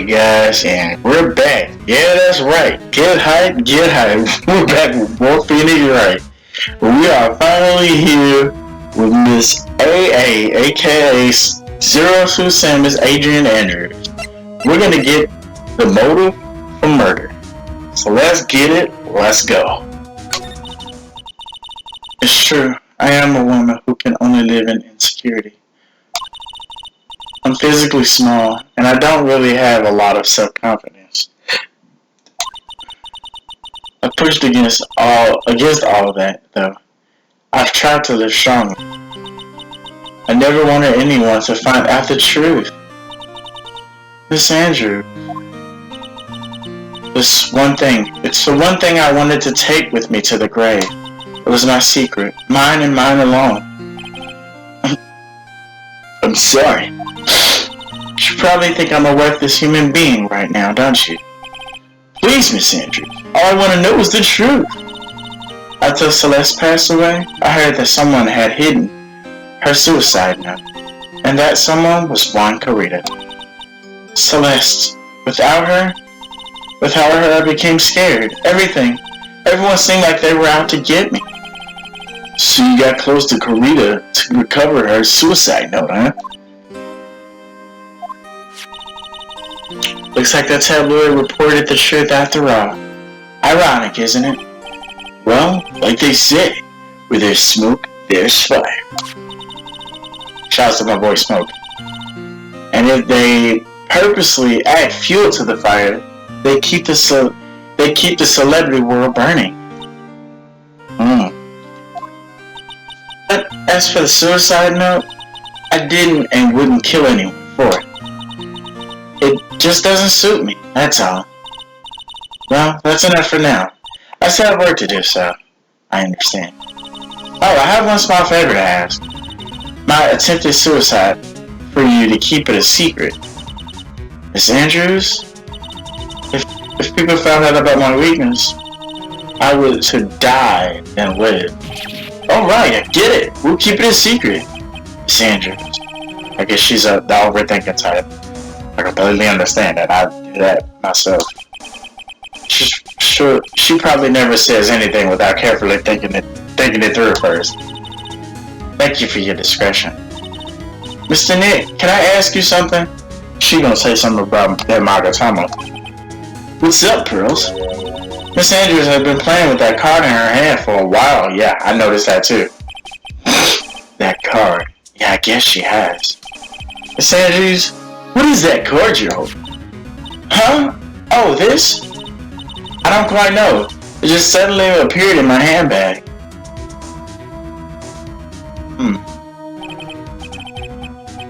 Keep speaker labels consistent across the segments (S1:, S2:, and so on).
S1: Alright guys, and we're back. Yeah, that's right. Get hype, get hype. We're back with more Phoenix Wright. We are finally here with Miss AA, aka Zero Sue Samus Adrian Andrews. We're gonna get the motive for murder. So let's get it, let's go. It's true, I am a woman who can only live in insecurity. I'm physically small, and I don't really have a lot of self-confidence. I pushed against all of that, though. I've tried to live strongly. I never wanted anyone to find out the truth. Miss Andrew. It's the one thing I wanted to take with me to the grave. It was my secret, mine and mine alone. I'm sorry. You probably think I'm a worthless human being right now, don't you? Please, Miss Andrews, all I want to know is the truth. After Celeste passed away, I heard that someone had hidden her suicide note, and that someone was Juan Carita. Celeste, without her, I became scared. Everyone seemed like they were out to get me. So you got close to Carita to recover her suicide note, huh? Looks like that tabloid reported the truth after all. Ironic, isn't it? Well, like they say, where there's smoke, there's fire. Shouts to my boy Smoke. And if they purposely add fuel to the fire, they keep the celebrity world burning. But as for the suicide note, I didn't and wouldn't kill anyone for it. It just doesn't suit me, that's all. Well, that's enough for now. I still have work to do, so I understand. Oh, I have one small favor to ask. My attempted suicide for you to keep it a secret. Miss Andrews, if people found out about my weakness, I would to die than live. Alright, I get it. We'll keep it a secret. Miss Andrews. I guess she's the overthinking type. I completely understand that. I do that myself. She probably never says anything without carefully thinking it through first. Thank you for your discretion. Mr. Nick, can I ask you something? She gonna say something about that Magatama. What's up, Pearls? Miss Andrews has been playing with that card in her hand for a while. Yeah, I noticed that too. That card. Yeah, I guess she has. Miss Andrews, what is that card you're holding? Huh? Oh, this? I don't quite know. It just suddenly appeared in my handbag.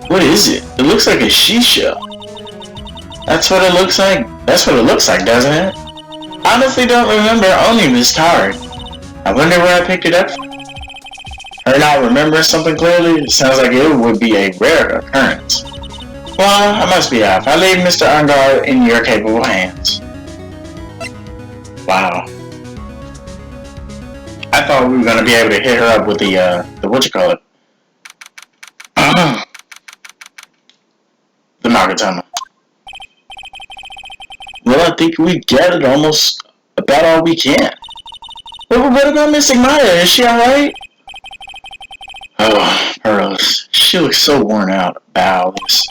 S1: What is it? It looks like a shisha. That's what it looks like? That's what it looks like, doesn't it? Honestly don't remember owning this card. I wonder where I picked it up from. Her not remembering something clearly sounds like it would be a rare occurrence. Well, I must be off. I leave Mr. Ungar in your capable hands. Wow. I thought we were gonna be able to hit her up with the whatchamacallit. The Nagatama. Well, I think we gathered almost about all we can. What about Miss Maya? Is she alright? Oh, Pearls. She looks so worn out about this.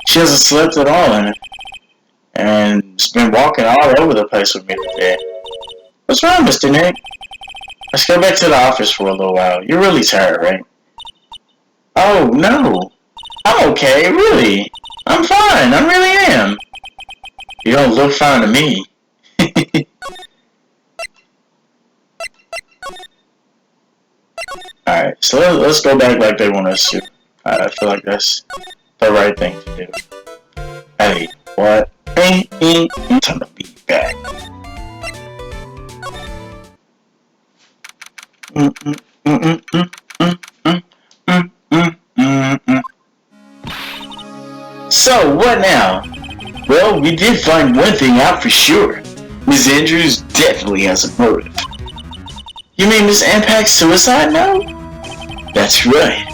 S1: She hasn't slept at all in it. And has been walking all over the place with me today. What's wrong, Mr. Nick? Let's go back to the office for a little while. You're really tired, right? Oh, no. I'm okay, really. I'm fine. I really am. You don't look fine to me. Alright, so let's go back like they want us to. I feel like that's the right thing to do. Hey, what? Time to be back. So, what now? Well, we did find one thing out for sure. Miss Andrews definitely has a motive. You mean Miss Ampak's suicide note? That's right.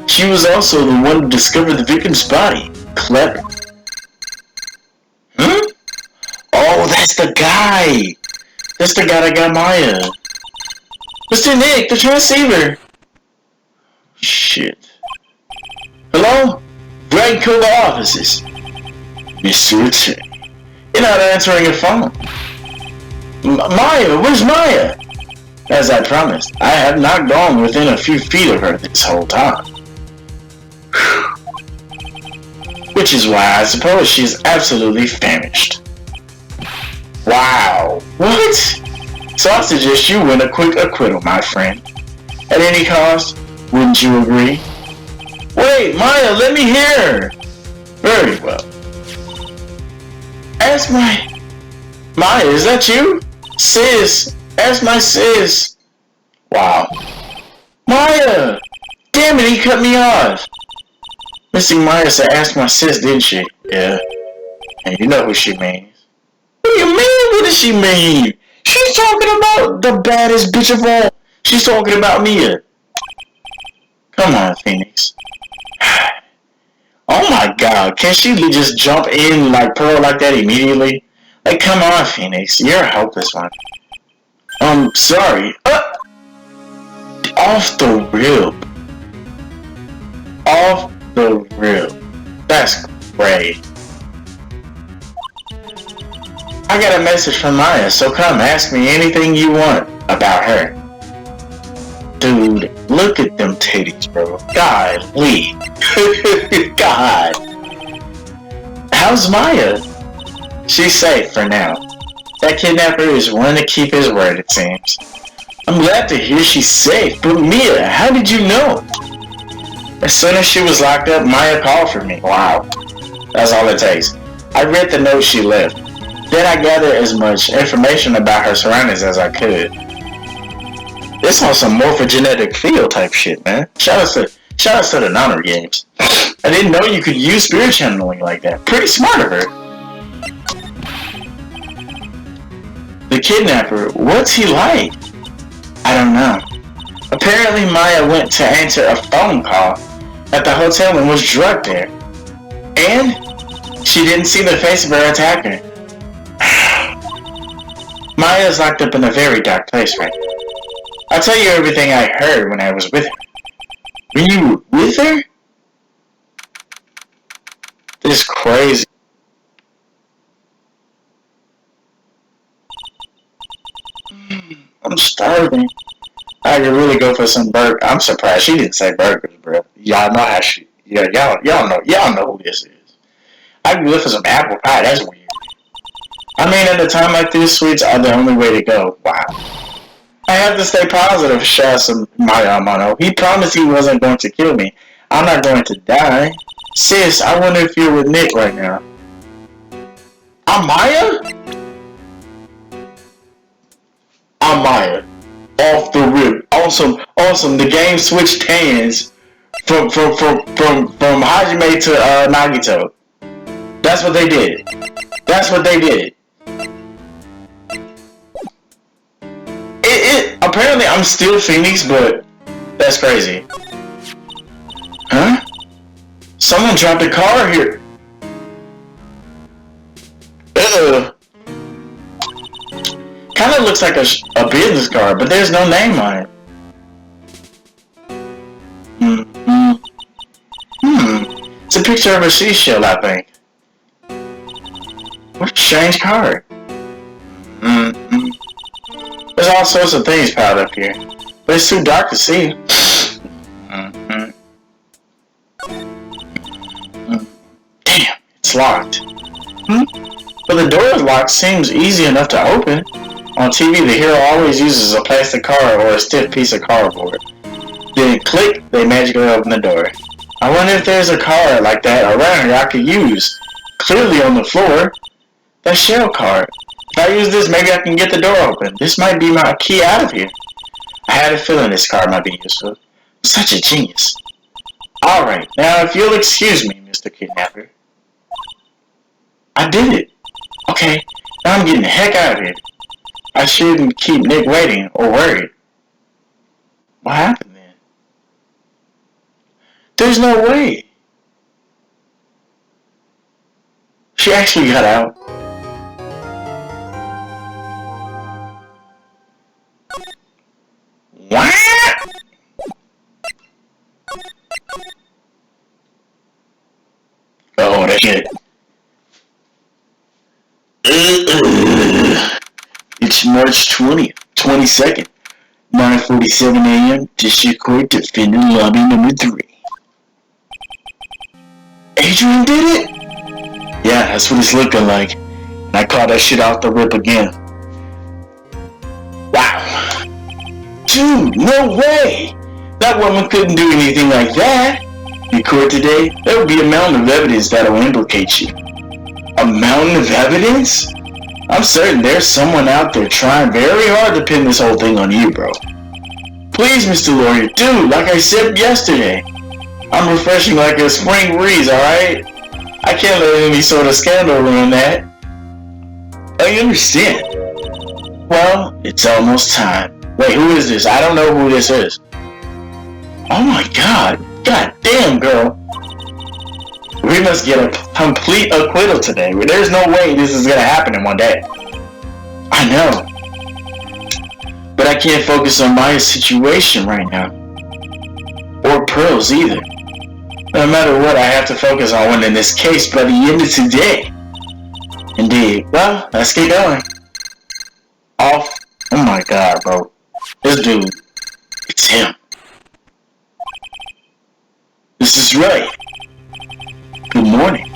S1: She was also the one to discover the victim's body. Clever. That's the guy! That's the guy that got Maya. Mr. Nick, the transceiver! Shit. Hello? Greg Cooler offices. Mr. T. You're not answering your phone. Maya, where's Maya? As I promised, I have not gone within a few feet of her this whole time. Which is why I suppose she is absolutely famished. Wow. What? So I suggest you win a quick acquittal, my friend. At any cost, wouldn't you agree? Wait, Maya, let me hear her. Very well. Ask my... Maya, is that you? Sis, ask my sis. Wow. Maya! Damn it, he cut me off. Missing Maya said ask my sis, didn't she? Yeah. And you know who she means. What do you mean? What does she mean? She's talking about the baddest bitch of all. She's talking about Mia. Come on, Phoenix. Oh my god, can she just jump in like Pearl like that immediately? Like, come on, Phoenix, you're a helpless one. Sorry. Off the rip. Off the rip. That's great. I got a message from Maya, so come ask me anything you want about her. Dude, look at them titties, bro. God, Lee. God. How's Maya? She's safe for now. That kidnapper is willing to keep his word, it seems. I'm glad to hear she's safe, but Mia, how did you know? As soon as she was locked up, Maya called for me. Wow. That's all it takes. I read the note she left. Then I gathered as much information about her surroundings as I could. This on some morphogenetic field type shit, man. Shout out to the Nana games. I didn't know you could use spirit channeling like that. Pretty smart of her. The kidnapper, what's he like? I don't know. Apparently Maya went to answer a phone call at the hotel and was drugged there. And she didn't see the face of her attacker. Maya's locked up in a very dark place right now. I'll tell you everything I heard when I was with her. When you were with her? This is crazy. I'm starving. I could really go for some burger. I'm surprised she didn't say burgers, bro. Y'all know how she. Yeah, y'all know who this is. I could go for some apple pie. That's weird. I mean, at a time like this, sweets are the only way to go. Wow. I have to stay positive, Shasa Mayamano. He promised he wasn't going to kill me. I'm not going to die. Sis, I wonder if you're with Nick right now. Amaya? Amaya. Off the rip. Awesome. The game switched hands from Hajime to Nagito. That's what they did. Apparently I'm still Phoenix, but that's crazy. Huh? Someone dropped a car here. Kinda looks like a business card, but there's no name on it. It's a picture of a seashell, I think. What a strange card. There's all sorts of things piled up here, but it's too dark to see. Damn, it's locked. But the door is locked seems easy enough to open. On TV, the hero always uses a plastic card or a stiff piece of cardboard. Then click, they magically open the door. I wonder if there's a card like that around here I could use. Clearly on the floor. That shell card. If I use this, maybe I can get the door open. This might be my key out of here. I had a feeling this card might be useful. I'm such a genius. Alright, now if you'll excuse me, Mr. Kidnapper. I did it. Okay, now I'm getting the heck out of here. I shouldn't keep Nick waiting or worried. What happened then? There's no way. She actually got out. It's March 20th, 22nd, 9:47 a.m. District Court Defendant Lobby number 3. Adrian did it? Yeah, that's what it's looking like. And I caught that shit off the rip again. Wow. Dude, no way! That woman couldn't do anything like that. In court today, there will be a mountain of evidence that will implicate you. A mountain of evidence? I'm certain there's someone out there trying very hard to pin this whole thing on you, bro. Please, Mr. Lawyer, dude, like I said yesterday, I'm refreshing like a spring breeze, alright? I can't let any sort of scandal ruin that. I understand. Well, it's almost time. Wait, who is this? I don't know who this is. Oh my god. God damn, girl. We must get a complete acquittal today. There's no way this is gonna happen in one day. I know. But I can't focus on my situation right now. Or Pearl's either. No matter what, I have to focus on winning this case by the end of today. Indeed. Well, let's get going. Off. Oh my god, bro. This dude. It's him. This is Wright. Good morning.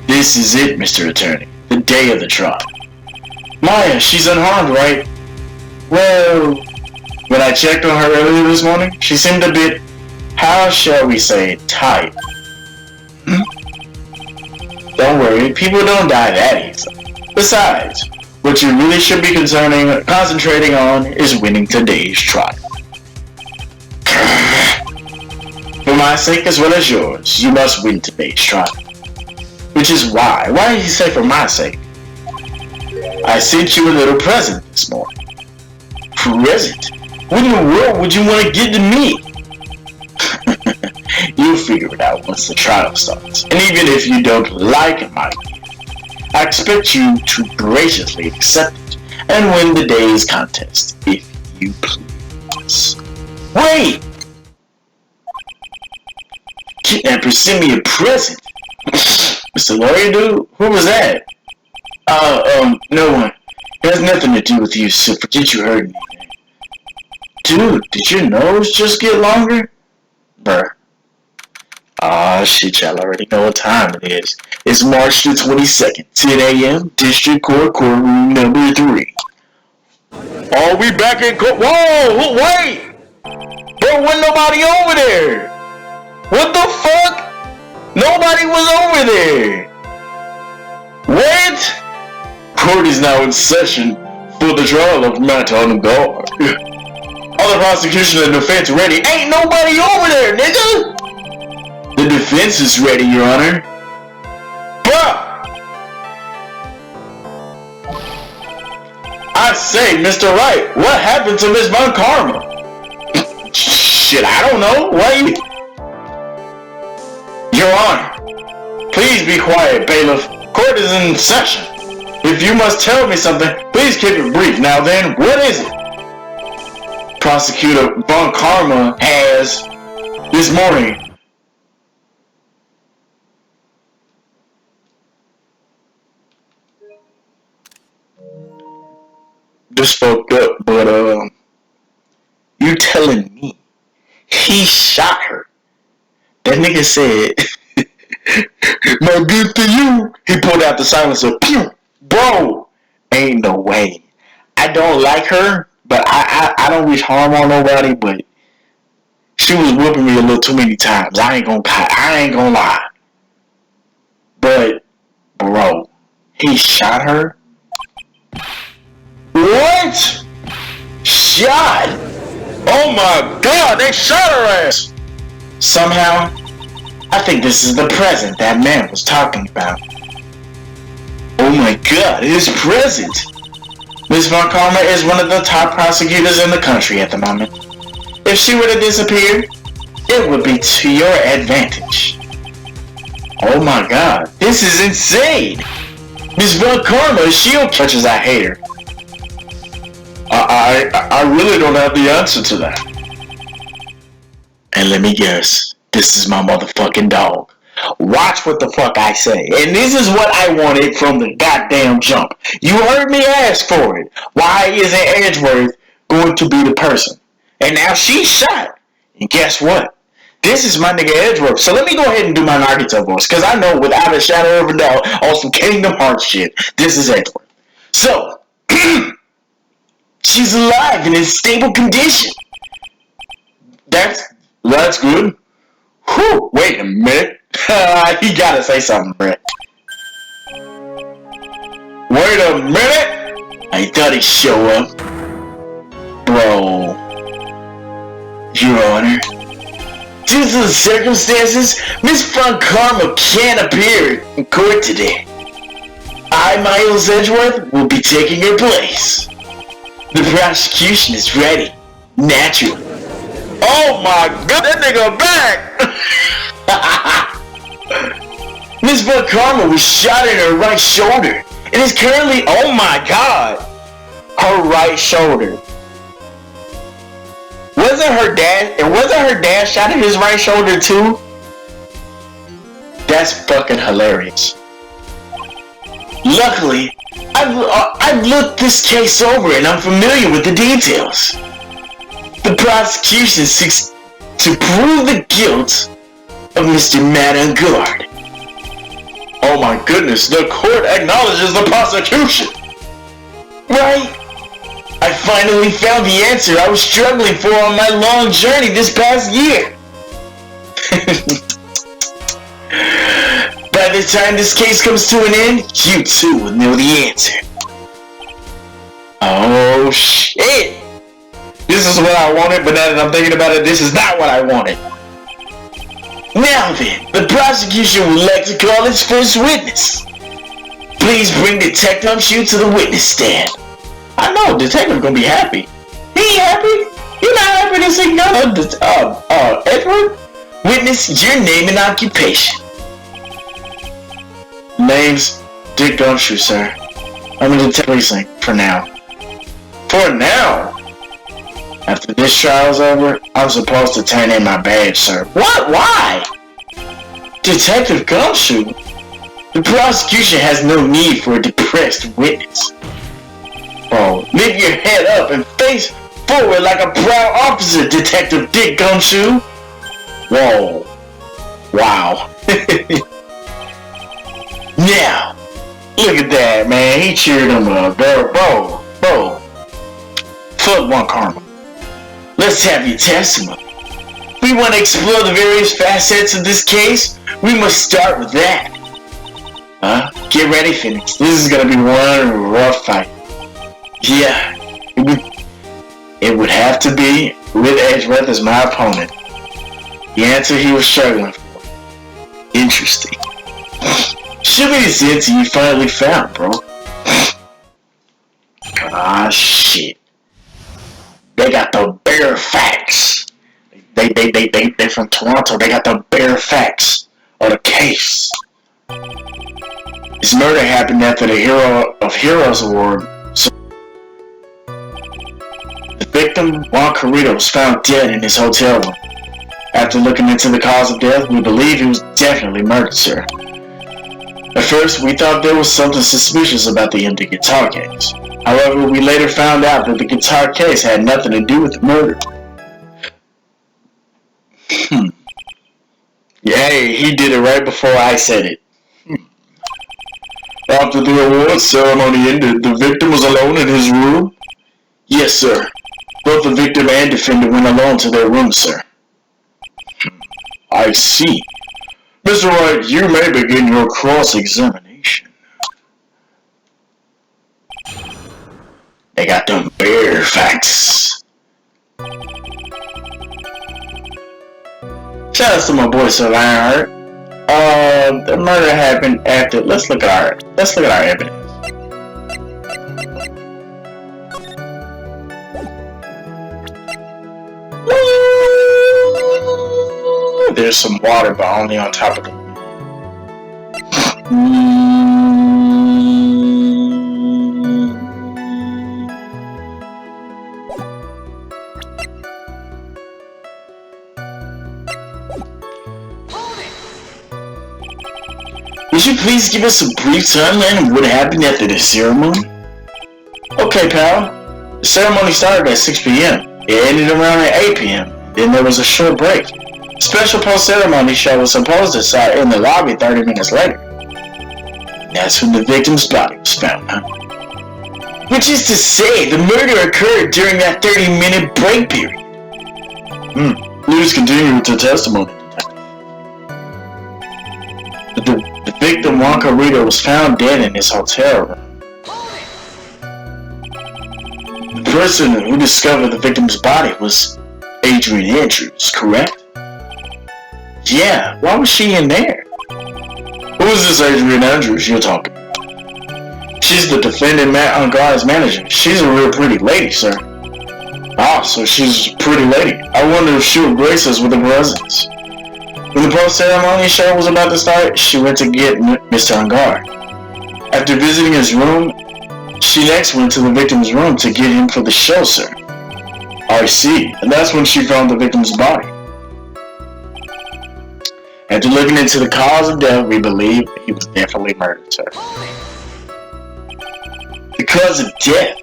S1: This is it, Mr. Attorney. The day of the trial. Maya, she's unharmed, right? Well, when I checked on her earlier this morning, she seemed a bit, how shall we say, tight. Don't worry, people don't die that easily. Besides, what you really should be concentrating on is winning today's trial. For my sake as well as yours, you must win today's trial. Which is why did you say for my sake? I sent you a little present this morning. Present? What in the world would you want to give to me? You'll figure it out once the trial starts. And even if you don't like my gift, I expect you to graciously accept it and win the day's contest, if you please. Wait! Kidnapper sent me a present. Mr. Lawyer, dude? Who was that? No one. It has nothing to do with you, so forget you heard anything. Dude, did your nose just get longer? Bruh. Aw, shit, y'all already know what time it is. It's March the 22nd, 10 a.m., District Court, courtroom number 3. Oh, we back in court. Whoa, wait! There wasn't nobody over there! What the fuck? Nobody was over there! What? Court is now in session for the trial of Matt on guard. All the prosecution and defense ready. Ain't nobody over there, nigga! The defense is ready, Your Honor. Bruh! I say, Mr. Wright, what happened to Miss Von Karma? Shit, I don't know. Why you... Your Honor, please be quiet, bailiff. Court is in session. If you must tell me something, please keep it brief. Now then, what is it? Prosecutor Von Karma has, this morning, just fucked up, but, you telling me he shot her? That nigga said, no good to you. He pulled out the silencer. Pew! Bro, ain't no way. I don't like her, but I don't wish harm on nobody, but she was whooping me a little too many times. I ain't gonna lie. But, bro, he shot her? What? Shot? Oh my god, they shot her ass! Somehow, I think this is the present that man was talking about. Oh my god, it is present! Miss Von Karma is one of the top prosecutors in the country at the moment. If she were to disappear, it would be to your advantage. Oh my god, this is insane! Miss Von Karma, she'll catch as I hate her. I really don't have the answer to that. And let me guess, this is my motherfucking dog. Watch what the fuck I say. And this is what I wanted from the goddamn jump. You heard me ask for it. Why isn't Edgeworth going to be the person? And now she's shot. And guess what? This is my nigga Edgeworth. So let me go ahead and do my Nagito voice. Because I know without a shadow of a doubt, on some Kingdom Hearts shit, this is Edgeworth. So, she's alive and in stable condition. That's good. Whew, wait a minute. You gotta say something, Brett. Wait a minute. I thought he'd show up. Bro. Your Honor. Due to the circumstances, Miss Von Karma can't appear in court today. I, Miles Edgeworth, will be taking her place. The prosecution is ready. Naturally. Oh my god, that nigga back! Miss Von Karma was shot in her right shoulder. It is currently, oh my god, her right shoulder. Wasn't her dad shot in his right shoulder too? That's fucking hilarious. Luckily, I've looked this case over and I'm familiar with the details. The prosecution seeks to prove the guilt of Mr. Madangard. Oh my goodness, the court acknowledges the prosecution! Right? I finally found the answer I was struggling for on my long journey this past year. By the time this case comes to an end, you too will know the answer. Oh shit! This is what I wanted, but now that I'm thinking about it, this is not what I wanted. Now then, the prosecution would like to call its first witness. Please bring Detective Sooo to the witness stand. I know, Detective gonna be happy. He ain't happy? You not happy to see Edward? Witness your name and occupation. Name's Dick Gumshoe, sir. I'm in the precinct for now. For now? After this trial's over, I'm supposed to turn in my badge, sir. What? Why? Detective Gumshoe? The prosecution has no need for a depressed witness. Oh, lift your head up and face forward like a proud officer, Detective Dick Gumshoe. Whoa. Wow. Now, look at that, man. He cheered him up. Bro. Fuck Von Karma. Let's have your testimony. We want to explore the various facets of this case. We must start with that. Get ready, Phoenix. This is gonna be one rough fight. Yeah, it would have to be with Edgeworth as my opponent. The answer he was struggling for. Interesting. Show me this answer you finally found, bro. Ah, shit. They got the bare facts. They from Toronto. They got the bare facts of the case. This murder happened after the Hero of Heroes Award. So the victim, Juan Carrito, was found dead in his hotel room. After looking into the cause of death, we believe he was definitely murdered, sir. At first, we thought there was something suspicious about the empty guitar case. However, we later found out that the guitar case had nothing to do with the murder. Yeah, he did it right before I said it. After the award ceremony ended, the victim was alone in his room? Yes, sir. Both the victim and defendant went alone to their room, sir. I see. Mr. Wright, you may begin your cross-examination. They got them bare facts. Shout out to my boy Sir Lionheart. The murder happened after. Let's look at our evidence. There's some water, but only on top of the. Would you please give us a brief timeline of what happened after the ceremony? Okay, pal. The ceremony started at 6 p.m. It ended around at 8 p.m. Then there was a short break. A special post-ceremony show was supposed to start in the lobby 30 minutes later. That's when the victim's body was found, huh? Which is to say, the murder occurred during that 30-minute break period. Please continue with the testimony. The victim, Wonka Rita, was found dead in his hotel room. The person who discovered the victim's body was Adrian Andrews, correct? Yeah, why was she in there? Who is this Adrian Andrews you're talking about? She's the defendant on guard's manager. She's a real pretty lady, sir. Ah, so she's a pretty lady. I wonder if she would grace us with her presence. When the post-ceremony show was about to start, she went to get Mr. Ungar. After visiting his room, she next went to the victim's room to get him for the show, sir. I see, and that's when she found the victim's body. After looking into the cause of death, we believe he was definitely murdered, sir. The cause of death?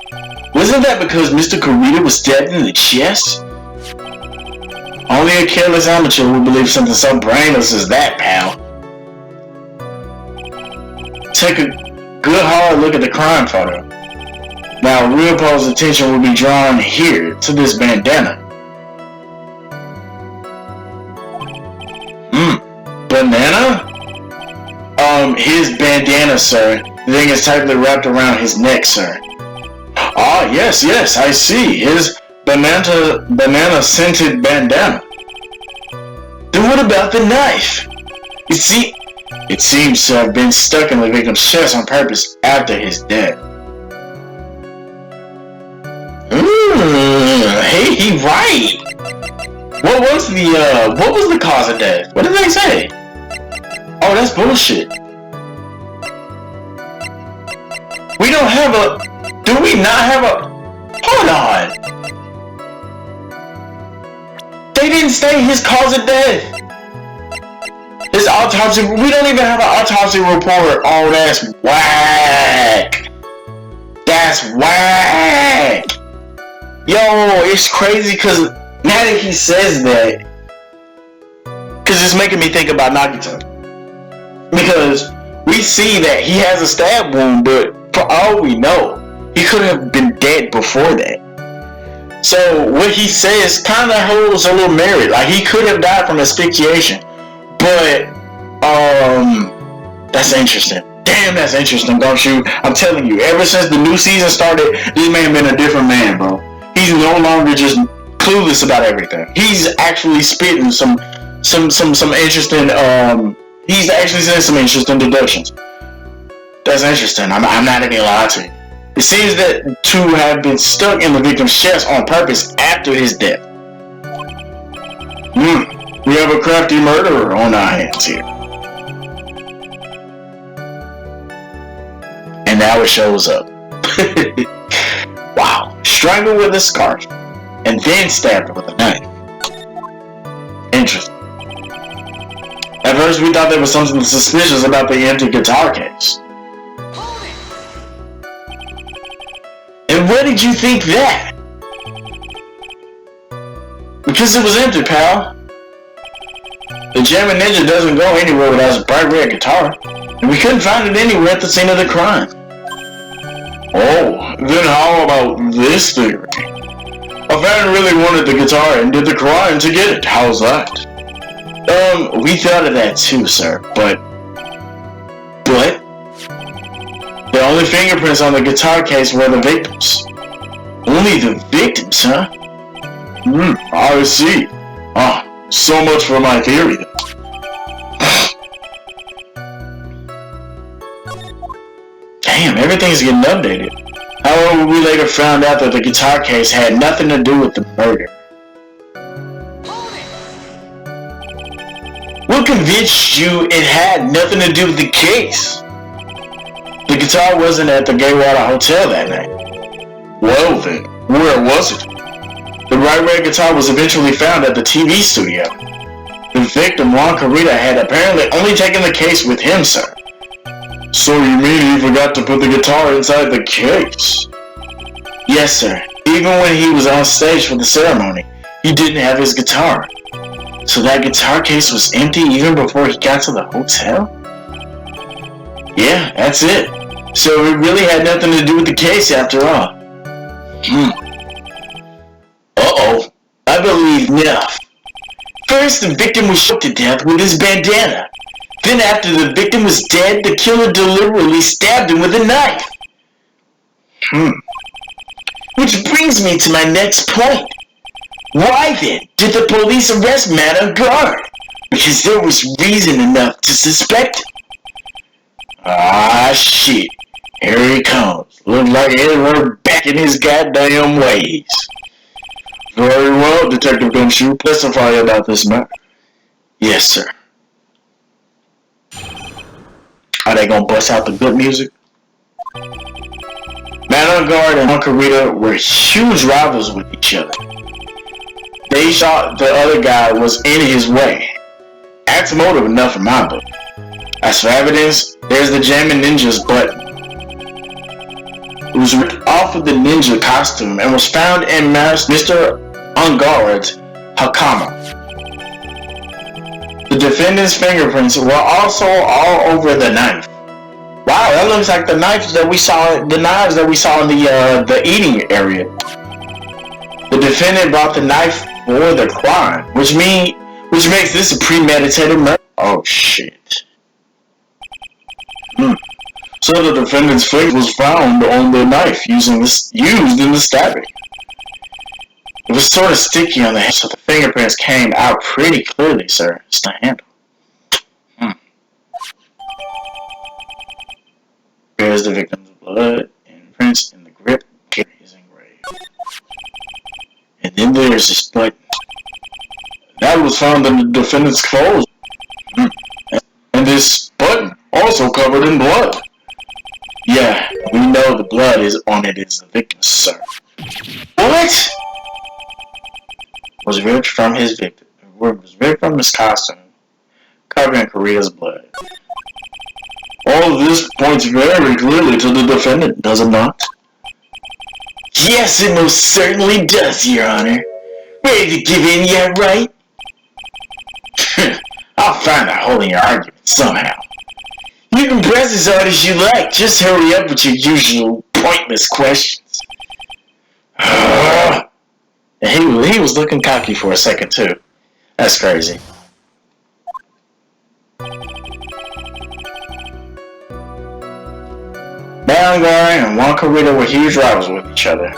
S1: Wasn't that because Mr. Kurita was stabbed in the chest? Only a careless amateur would believe something so brainless as that, pal. Take a good hard look at the crime photo. Now, real close attention will be drawn here to this bandana. Banana? His bandana, sir. The thing is tightly wrapped around his neck, sir. Ah, yes, I see. His banana-scented bandana. Then what about the knife? You see, it seems to have been stuck in the victim's chest on purpose after his death. Hey, right. What was the cause of death? What did they say? Oh, that's bullshit. We don't have a... Do we not have a... Hold on. They didn't state his cause of death. His autopsy... We don't even have an autopsy report. Oh, that's whack. That's whack. Yo, it's crazy because now that he says that... Because it's making me think about Nagito. Because we see that he has a stab wound, but for all we know, he could have been dead before that. So what he says kind of holds a little merit. Like, he could have died from asphyxiation. But, that's interesting. Damn, that's interesting, don't you? I'm telling you, ever since the new season started, this man been a different man, bro. He's no longer just clueless about everything. He's actually spitting some interesting, he's actually saying some interesting deductions. That's interesting. I'm not even gonna lie to you. It seems that to have been stuck in the victim's chest on purpose after his death. We have a crafty murderer on our hands here. And now it shows up. Wow. Strangled with a scarf. And then stabbed with a knife. Interesting. At first we thought there was something suspicious about the empty guitar case. And where did you think that? Because it was empty, pal. The Jammin' Ninja doesn't go anywhere without his bright red guitar. And we couldn't find it anywhere at the scene of the crime. Oh, then how about this theory? A fan really wanted the guitar and did the crime to get it. How's that? We thought of that too, sir, but the only fingerprints on the guitar case were the victims. Only the victims, huh? I see. Ah, so much for my theory then. Damn, everything's getting updated. However, we later found out that the guitar case had nothing to do with the murder. What convinced you it had nothing to do with the case? The guitar wasn't at the Gaywater Hotel that night. Well then, where was it? The bright red guitar was eventually found at the TV studio. The victim, Ron Carita, had apparently only taken the case with him, sir. So you mean he forgot to put the guitar inside the case? Yes, sir. Even when he was on stage for the ceremony, he didn't have his guitar. So that guitar case was empty even before he got to the hotel? Yeah, that's it. So it really had nothing to do with the case after all. Uh-oh. I believe enough. First, the victim was shot to death with his bandana. Then after the victim was dead, the killer deliberately stabbed him with a knife. Which brings me to my next point. Why then did the police arrest Matt on guard? Because there was reason enough to suspect him. Ah, shit. Here he comes. Looks like Edward back in his goddamn ways. Very well, Detective Gumshoe. Testify about this matter. Yes, sir. Are they gonna bust out the good music? Matt on guard and Uncle Rita were huge rivals with each other. They thought the other guy was in his way. That's motive enough in my book. As for evidence, there's the Jammin' Ninja's button. It was ripped off of the ninja costume and was found in Mr. Unguard's hakama. The defendant's fingerprints were also all over the knife. Wow, that looks like the knives that we saw in the eating area. The defendant brought the knife for the crime, which makes this a premeditated murder. Oh shit. So the defendant's finger was found on the knife used in the stabbing. It was sort of sticky on the hand, so the fingerprints came out pretty clearly, sir. It's the handle. There's the victim's blood and prints in the grip is engraved. And then there's this button. That was found in the defendant's clothes. And this button also covered in blood. Yeah, we know the blood is on it is the victim's, sir. What? Was ripped from his victim. Was ripped from his costume, covering Korea's blood. All of this points very clearly to the defendant, does it not? Yes, it most certainly does, Your Honor. Ready to give in yet, right? I'll find a hole in your argument somehow. You can press as hard as you like. Just hurry up with your usual pointless questions. He was looking cocky for a second too. That's crazy. Barangari and Wonka Rita were huge rivals with each other.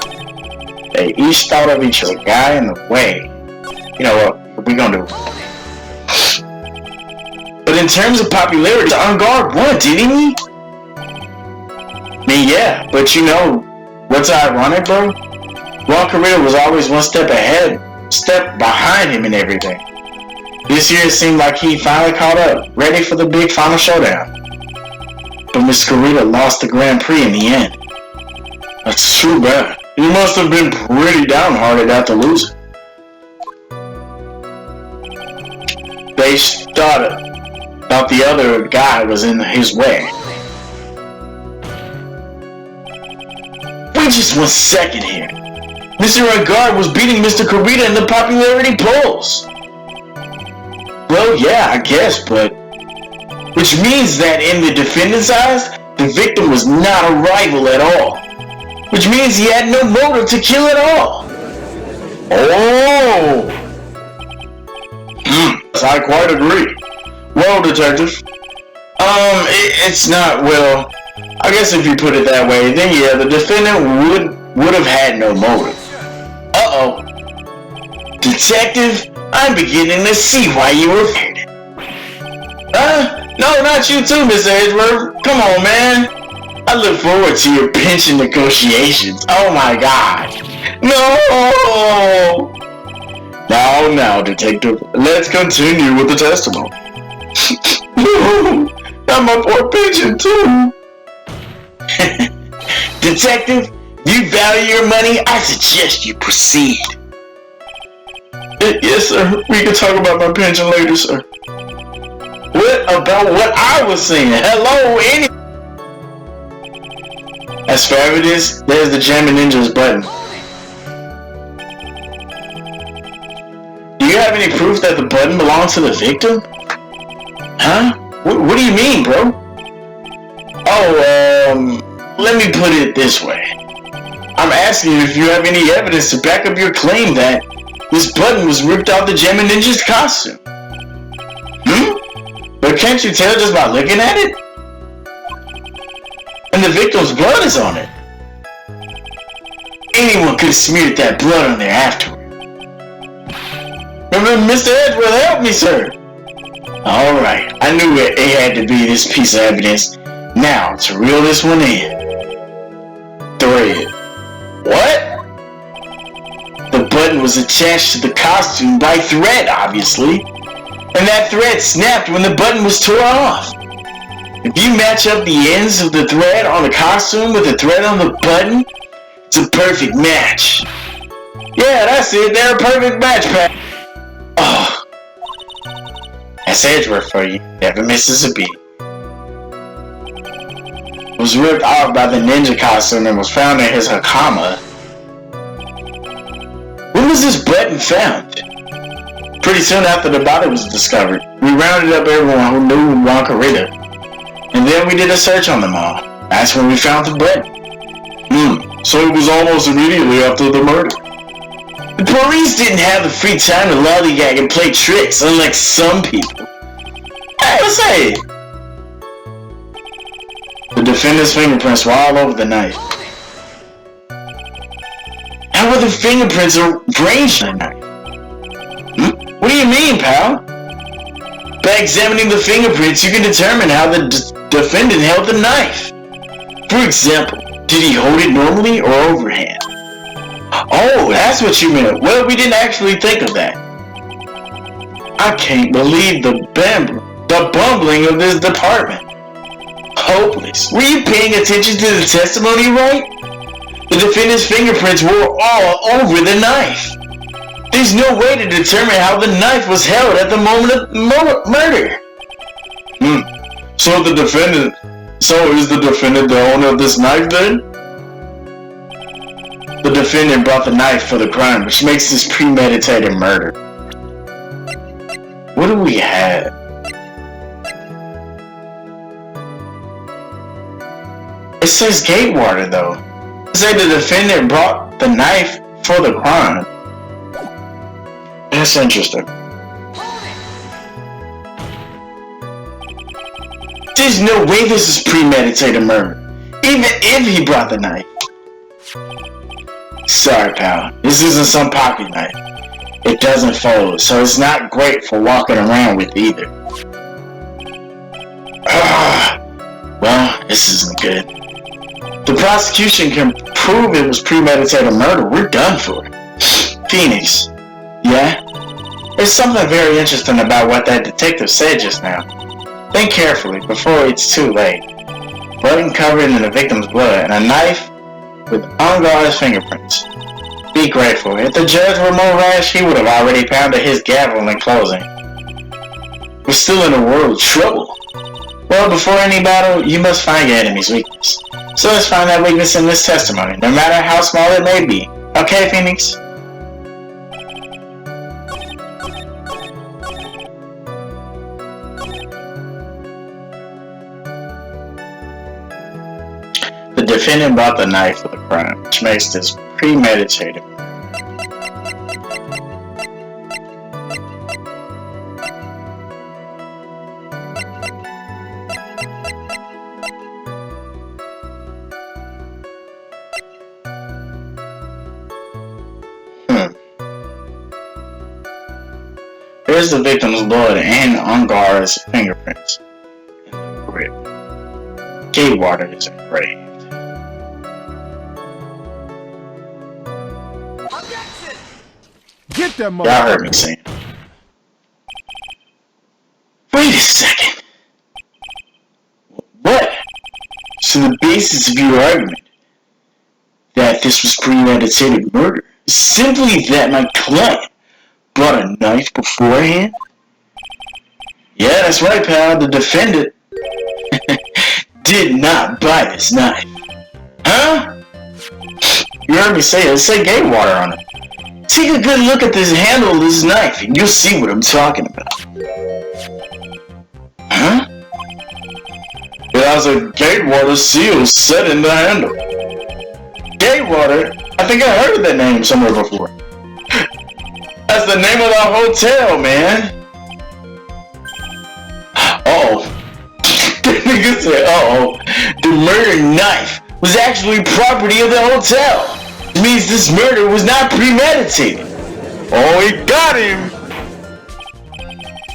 S1: They each thought of each other guy in the way. You know what we gonna do? But in terms of popularity, On Guard won, didn't he? I mean, yeah, but you know what's ironic, bro? Wonka Rita was always one step behind him in everything. This year it seemed like he finally caught up, ready for the big final showdown. But Miss Karita lost the Grand Prix in the end. That's too bad. He must have been pretty downhearted after losing. They thought the other guy was in his way. Wait just 1 second here. Mr. Regard was beating Mr. Karita in the popularity polls. Well, yeah, I guess, but... Which means that in the defendant's eyes, the victim was not a rival at all. Which means he had no motive to kill at all. Oh! I quite agree. Well, Detective. It's not, well... I guess if you put it that way, then yeah, the defendant would have had no motive. Uh-oh. Detective, I'm beginning to see why you were fired. No, not you too, Mr. Edgeworth. Come on, man. I look forward to your pension negotiations. Oh my god. No! Now, Detective, let's continue with the testimony. Not my poor pension, too. Detective, you value your money? I suggest you proceed. Yes, sir. We can talk about my pension later, sir. What about what I was saying? Hello, As for evidence, there's the Jammin' Ninja's button. Do you have any proof that the button belongs to the victim? Huh? What do you mean, bro? Oh, let me put it this way. I'm asking you if you have any evidence to back up your claim that this button was ripped off the Jammin' Ninja's costume. But can't you tell just by looking at it? And the victim's blood is on it. Anyone could have smeared that blood on there afterward. Remember, Mr. Edgeworth, help me, sir. Alright, I knew it had to be this piece of evidence. Now, to reel this one in. Thread. What? The button was attached to the costume by thread, obviously. And that thread snapped when the button was torn off. If you match up the ends of the thread on the costume with the thread on the button, it's a perfect match. Yeah, that's it. They're a perfect match, Pat. Oh. That's Edgeworth for you. Never misses a beat. It was ripped off by the ninja costume and was found in his hakama. When was this button found? Pretty soon after the body was discovered. We rounded up everyone who knew Wonkarita. And then we did a search on them all. That's when we found the button. So it was almost immediately after the murder. The police didn't have the free time to lollygag and play tricks, unlike some people. Hey, let's say the defendant's fingerprints were all over the knife. How were the fingerprints arranged on the knife? What do you mean, pal? By examining the fingerprints, you can determine how the defendant held the knife. For example, did he hold it normally or overhand? Oh, that's what you meant. Well, we didn't actually think of that. I can't believe the bumbling of this department. Hopeless. Were you paying attention to the testimony, right? The defendant's fingerprints were all over the knife. There's no way to determine how the knife was held at the moment of murder. So is the defendant the owner of this knife then? The defendant brought the knife for the crime, which makes this premeditated murder. What do we have? It says Gatewater though. It says the defendant brought the knife for the crime. That's interesting. There's no way this is premeditated murder, even if he brought the knife. Sorry, pal. This isn't some pocket knife. It doesn't fold, so it's not great for walking around with either. Well, this isn't good. The prosecution can prove it was premeditated murder. We're done for. Phoenix. Yeah? There's something very interesting about what that detective said just now. Think carefully before it's too late. Button covered in the victim's blood and a knife with unguarded fingerprints. Be grateful. If the judge were more rash, he would have already pounded his gavel in closing. We're still in a world of trouble. Well, before any battle, you must find your enemy's weakness. So let's find that weakness in this testimony, no matter how small it may be. Okay, Phoenix? The defendant brought the knife for the crime, which makes this premeditated. Here's the victim's blood and unguarded fingerprints in the grip. Gatewater is engraved.
S2: Get them,
S1: y'all heard me saying. Wait a second. What? So the basis of your argument that this was premeditated murder is simply that my client brought a knife beforehand? Yeah, that's right, pal. The defendant did not buy this knife. Huh? You heard me say it. Say gate water on it. Take a good look at this handle of this knife and you'll see what I'm talking about. Huh? It has a gate water seal set in the handle. Gate water? I think I heard that name somewhere before. That's the name of the hotel, man. Uh-oh. The nigga said, uh-oh. The murder knife was actually property of the hotel. It means this murder was not premeditated. Oh, he got him.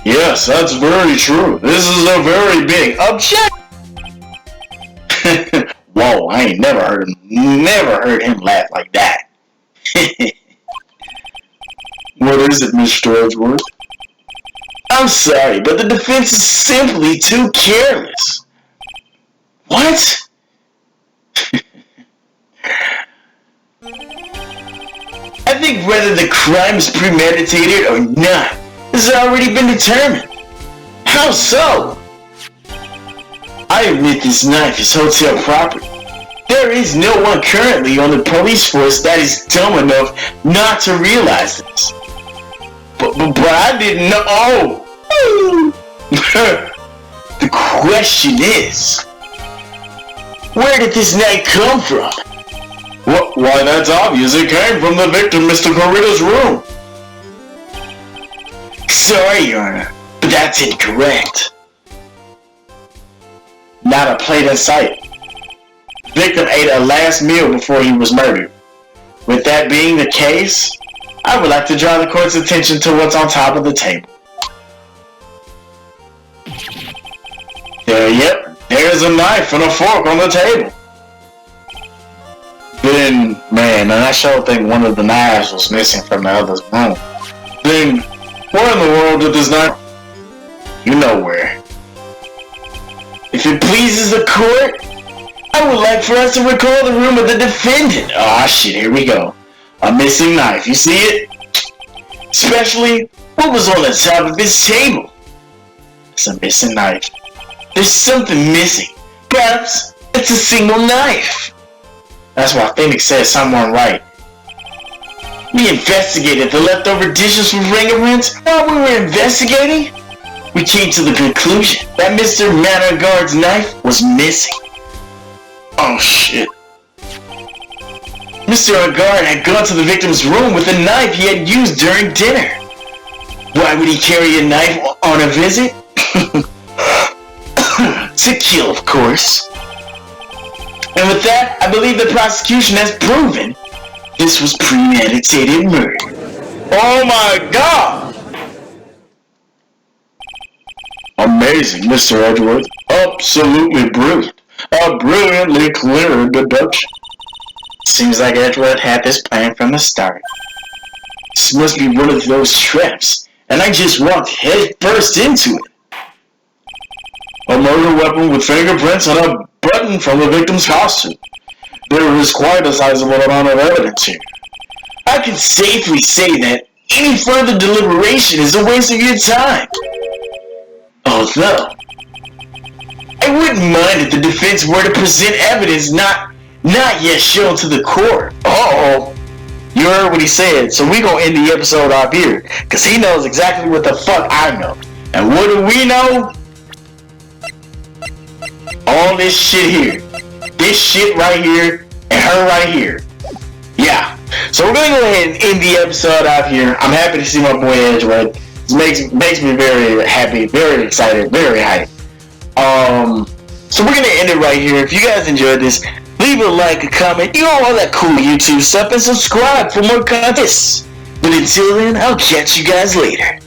S1: Yes, that's very true. This is a very big objection. Whoa, I ain't never heard him laugh like that. What is it, Mr. Edgeworth? I'm sorry, but the defense is simply too careless. What? I think whether the crime is premeditated or not has already been determined. How so? I admit this knife is hotel property. There is no one currently on the police force that is dumb enough not to realize this. But I didn't know. Oh! The question is, where did this knife come from? Why, that's obvious. It came from the victim, Mr. Corrida's room. Sorry, Your Honor, but that's incorrect. Not a plate in sight. Victim ate a last meal before he was murdered. With that being the case, I would like to draw the court's attention to what's on top of the table. There's a knife and a fork on the table. Then, man, and I sure think one of the knives was missing from the other's room. Then, where in the world did this knife? You know where. If it pleases the court, I would like for us to recall the room of the defendant. Ah, shit, here we go. A missing knife, you see it? Especially, what was on the top of his table? It's a missing knife. There's something missing. Perhaps it's a single knife. That's why Phoenix said someone right. We investigated the leftover dishes from fingerprints. While we were investigating, we came to the conclusion that Mr. Manor Guard's knife was missing. Oh shit. Mr. Agard had gone to the victim's room with a knife he had used during dinner. Why would he carry a knife on a visit? To kill, of course. And with that, I believe the prosecution has proven this was premeditated murder. Oh my God! Amazing, Mr. Edgeworth. Absolutely brilliant. A brilliantly clear deduction. Seems like Edgeworth had this plan from the start. This must be one of those traps, and I just walked head first into it. A murder weapon with fingerprints and a button from the victim's costume. There is quite a sizable amount of evidence here. I can safely say that any further deliberation is a waste of your time. Although, I wouldn't mind if the defense were to present evidence not yet shown to the court. Uh-oh. You heard what he said, so we gonna end the episode off here, cause he knows exactly what the fuck I know. And what do we know? All this shit here. This shit right here, and her right here. Yeah. So we're gonna go ahead and end the episode out here. I'm happy to see my boy Edgeworth. This makes me very happy, very excited, very hyped. So we're gonna end it right here. If you guys enjoyed this, leave a like, a comment, you know, all that cool YouTube stuff, and subscribe for more content. But until then, I'll catch you guys later.